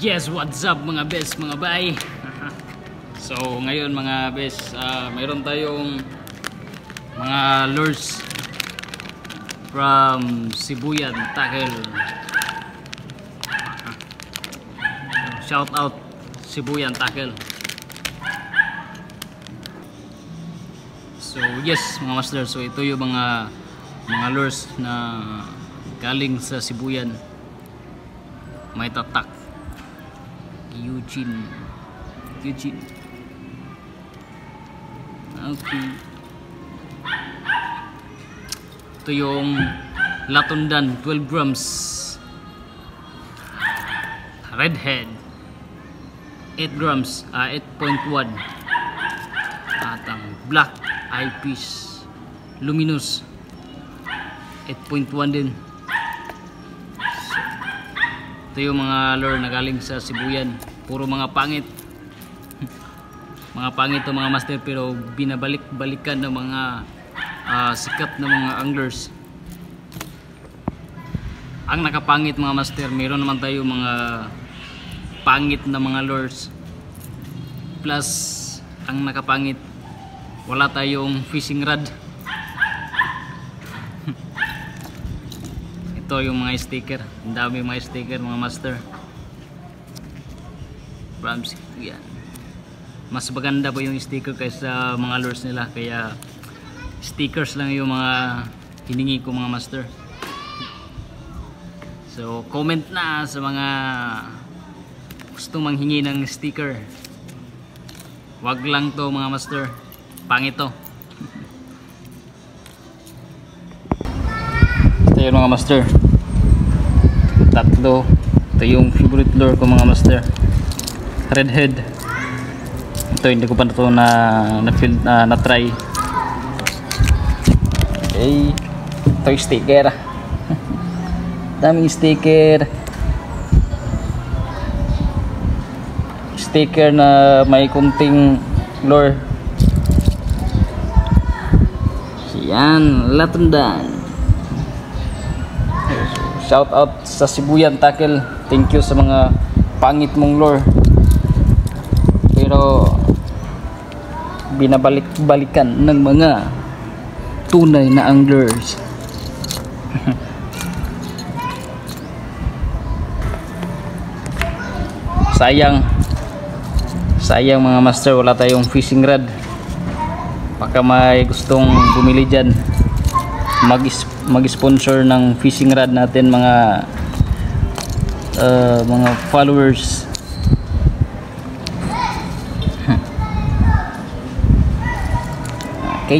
Yes, what's up mga bes, mga bay. So ngayon mga bes, mayroon tayong mga lures from Sibuyan Tackle. Shout out Sibuyan Tackle. So yes mga master, so ito yung mga lures na galing sa Sibuyan. May tatak Eugene. Okay. Ito yung Latundan 12 grams redhead 8 grams 8.1 at ang black eyepiece luminous 8.1 din. Ito yung mga lure na galing sa Sibuyan. Puro mga pangit. Mga pangit to mga master, pero binabalik-balikan ng mga sikat na mga anglers. Ang nakapangit mga master, meron naman tayo mga pangit na mga lures. Plus, ang nakapangit, wala tayong fishing rod. Ito yung mga sticker. Ang dami mga sticker mga master. Ramsey, yan. Mas maganda pa yung sticker kaysa mga lures nila, kaya stickers lang yung mga hiningi ko mga master. So comment na sa mga gusto manghingi ng sticker. Wag lang to mga master, pangit to. Ito yung mga master, tatlo. Ito yung favorite lure ko mga master, redhead. Ito hindi ko pa ito na try. Okay, ito yung sticker. Daming sticker. Sticker na may kunting lure. Yan, Latundan. Shout out sa Sibuyan Tackle. Thank you sa mga pangit mong lure, pero binabalik-balikan ng mga tunay na anglers. Sayang mga master, wala tayong fishing rod. Baka may gustong bumili dyan, mag-sponsor ng fishing rod natin mga followers. Okay.